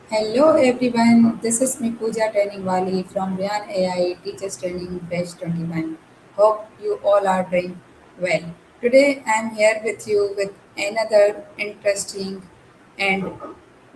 Hello everyone, this is me Pooja Training Wali from Ryan AI Teachers Training Batch 21. Hope you all are doing well. Today I am here with you with another interesting and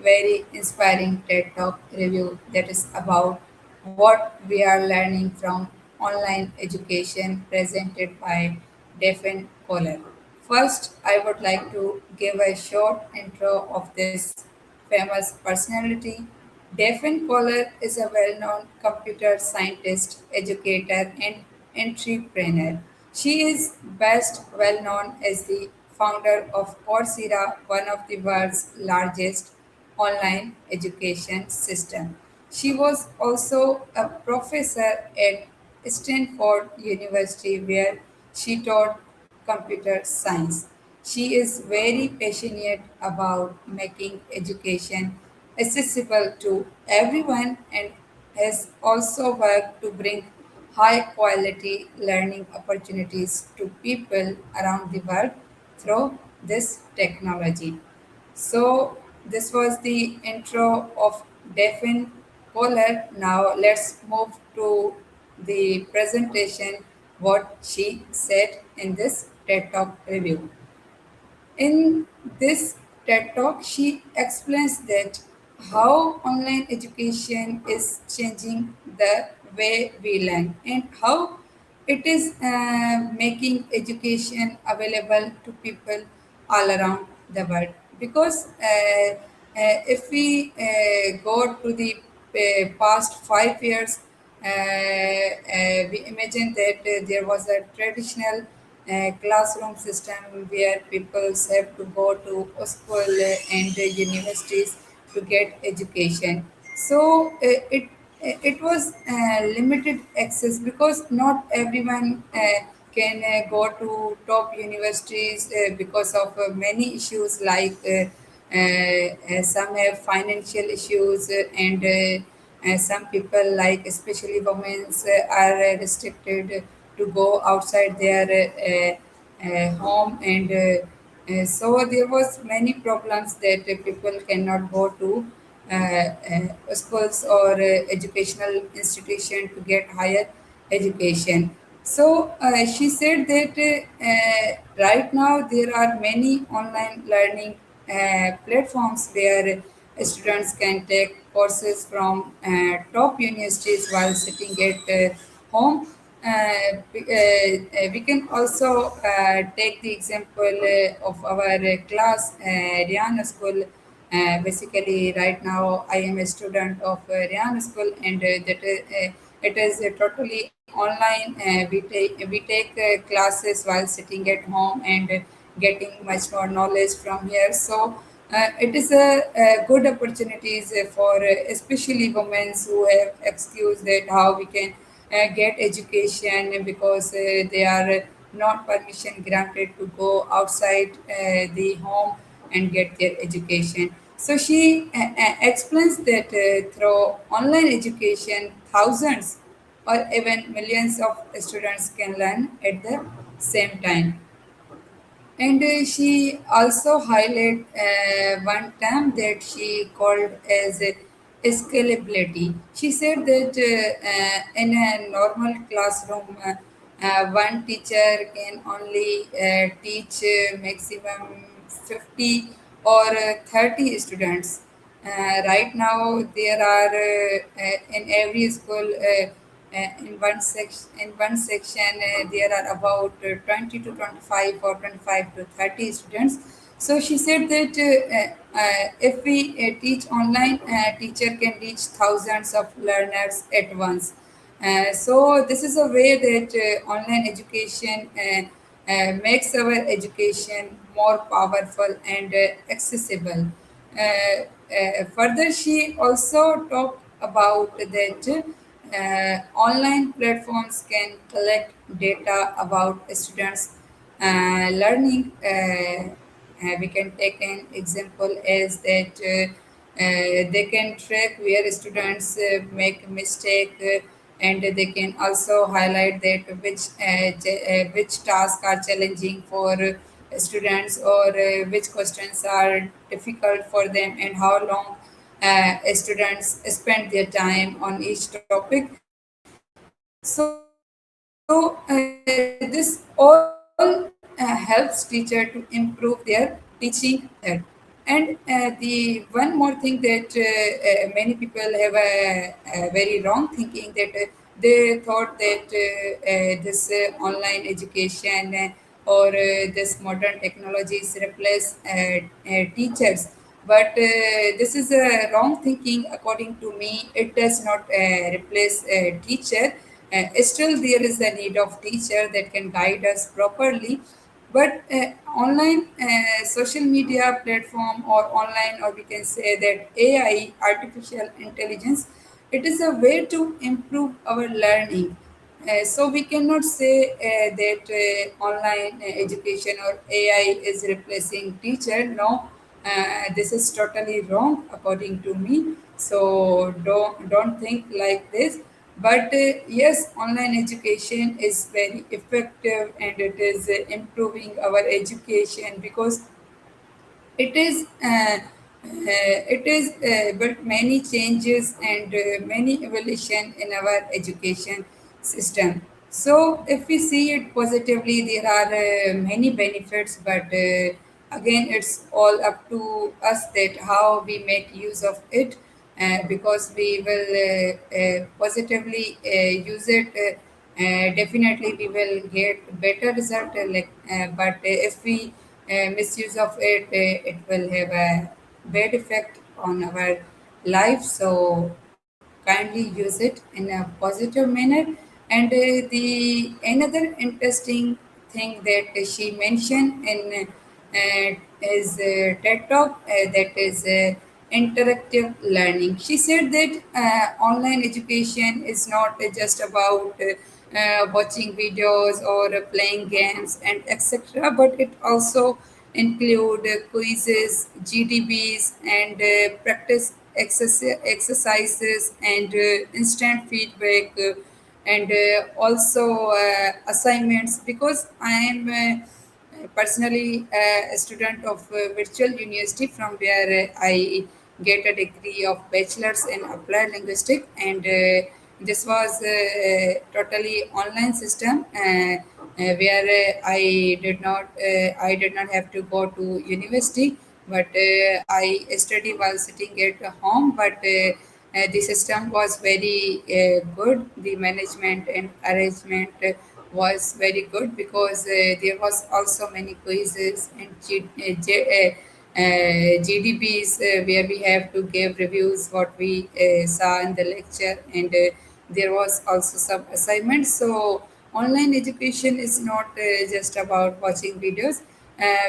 very inspiring TED Talk review that is about what we are learning from online education presented by Defin Kohler. First, I would like to give a short intro of this famous personality. Daphne Kohler is a well known computer scientist, educator, and entrepreneur. She is best well known as the founder of Coursera, one of the world's largest online education system. She was also a professor at Stanford University where she taught computer science. She is very passionate about making education accessible to everyone and has also worked to bring high quality learning opportunities to people around the world through this technology. So, this was the intro of Daphne Kohler. Now, let's move to the presentation, what she said in this TED Talk review. In this TED Talk, she explains that how online education is changing the way we learn and how it is making education available to people all around the world. Because if we go to the past 5 years, we imagine that there was a traditional classroom system where people have to go to school and universities to get education. So it was limited access because not everyone can go to top universities because of many issues like some have financial issues and some people like especially women are restricted to go outside their home and so there was many problems that people cannot go to schools or educational institution to get higher education. So she said that right now there are many online learning platforms where students can take courses from top universities while sitting at home. We can also take the example of our class, Rihanna School. Basically, right now I am a student of Rihanna School, and it is totally online. We take classes while sitting at home and getting much more knowledge from here. So it is a good opportunities for especially women who have excuse that how we can get education because they are not permission granted to go outside the home and get their education. So she explains that through online education, thousands or even millions of students can learn at the same time. And she also highlighted one term that she called as scalability. She said that in a normal classroom, one teacher can only teach maximum 50 or 30 students. Right now, there are in every school. In one section there are about 20 to 25 or 25 to 30 students. So she said that if we teach online, teacher can reach thousands of learners at once. So this is a way that online education makes our education more powerful and accessible. Further, she also talked about that online platforms can collect data about students' learning. We can take an example as that they can track where students make mistake and they can also highlight that which tasks are challenging for students or which questions are difficult for them and how long students spend their time on each topic. So this all helps teacher to improve their teaching method. And the one more thing that many people have a very wrong thinking that they thought that this online education or this modern technologies replace teachers. But this is a wrong thinking. According to me, it does not replace a teacher. Still, there is a need of teacher that can guide us properly. But online social media platform or online, or we can say that AI, artificial intelligence, it is a way to improve our learning. So we cannot say that online education or AI is replacing teacher. No, this is totally wrong according to me. So don't think like this. But yes, online education is very effective and it is improving our education because it is built many changes and many evolution in our education system. So if we see it positively, there are many benefits, but again, it's all up to us that how we make use of it, because we will positively use it. Definitely, we will get better result. But if we misuse of it, it will have a bad effect on our life. So kindly use it in a positive manner. And the another interesting thing that she mentioned in is TED Talk, that is interactive learning. She said that online education is not just about watching videos or playing games and etc., but it also include quizzes, GDBs, and practice exercises and instant feedback, and also assignments. Because I am personally a student of virtual university from where I get a degree of bachelor's in applied linguistics, and this was totally online system, where I did not have to go to university, but I study while sitting at home. But the system was very good. The management and arrangement was very good because there was also many quizzes and GDBs where we have to give reviews what we saw in the lecture, and there was also some assignments. So online education is not just about watching videos.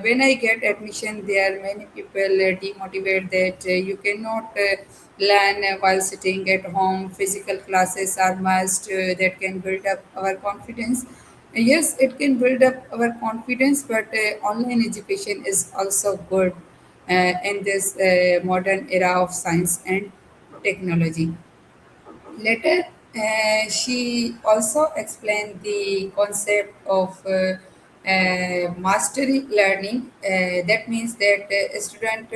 When I get admission, there are many people demotivate that you cannot learn while sitting at home. Physical classes are must, that can build up our confidence. Yes, it can build up our confidence, but online education is also good in this modern era of science and technology. Later, she also explained the concept of mastery learning. That means that a student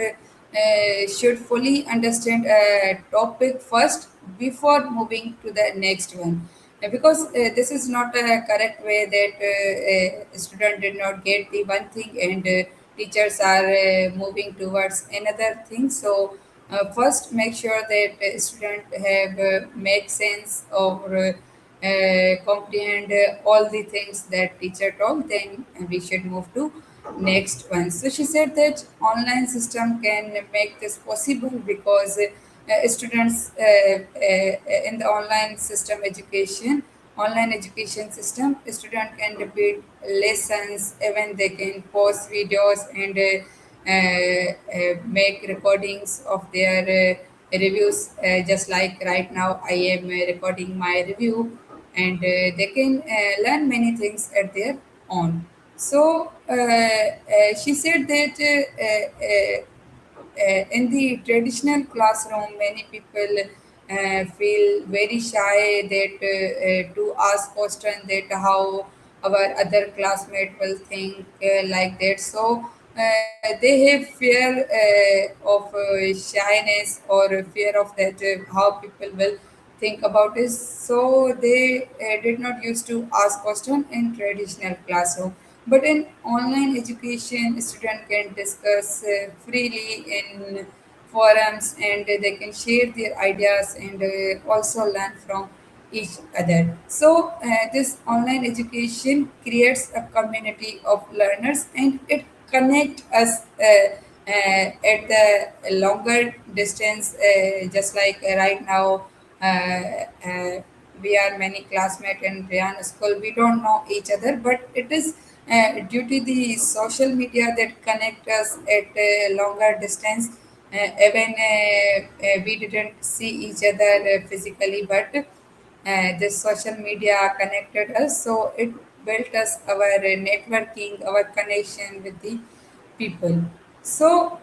should fully understand a topic first before moving to the next one. Because this is not a correct way that a student did not get the one thing, and teachers are moving towards another thing. So first, make sure that student have make sense or comprehend all the things that teacher told. Then we should move to next one. So she said that online system can make this possible because students in the online education system, student can repeat lessons, even they can pause videos and make recordings of their reviews, just like right now I am recording my review, and they can learn many things at their own. So she said that in the traditional classroom, many people feel very shy that to ask question that how our other classmate will think like that. So they have fear of shyness or a fear of that how people will think about it. So they did not used to ask question in traditional classroom. But in online education, student can discuss freely in forums, and they can share their ideas and also learn from each other. So this online education creates a community of learners, and it connect us at the longer distance. Just like right now, we are many classmates in Riyan school. We don't know each other, but it is due to the social media that connect us at a longer distance. Even we didn't see each other physically, but this social media connected us, so it built us our networking, our connection with the people. So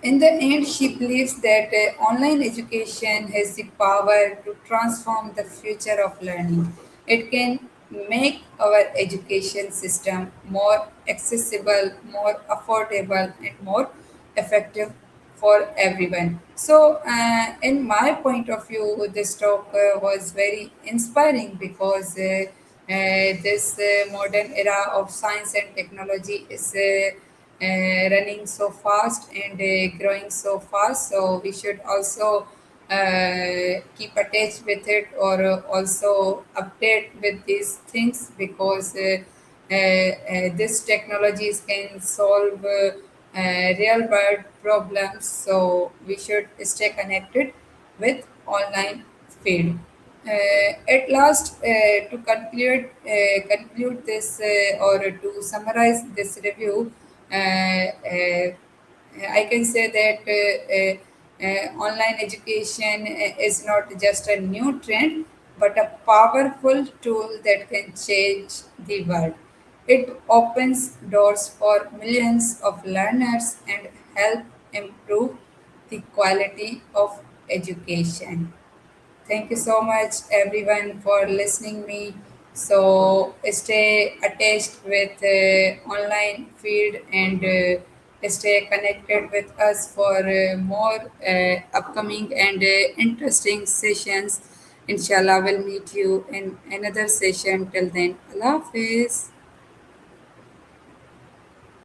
in the end, she believes that online education has the power to transform the future of learning. It can make our education system more accessible, more affordable, and more effective for everyone. So, in my point of view, this talk was very inspiring because this modern era of science and technology is running so fast and growing so fast. So we should also keep attached with it, or also update with these things, because these technologies can solve real world problems. So we should stay connected with online field. At last, to conclude this or to summarize this review, I can say that online education is not just a new trend, but a powerful tool that can change the world. It opens doors for millions of learners and help improve the quality of education. Thank you so much, everyone, for listening me. So stay attached with online field, and stay connected with us for more upcoming and interesting sessions. Inshallah, we'll meet you in another session. Till then, Allah Hafiz.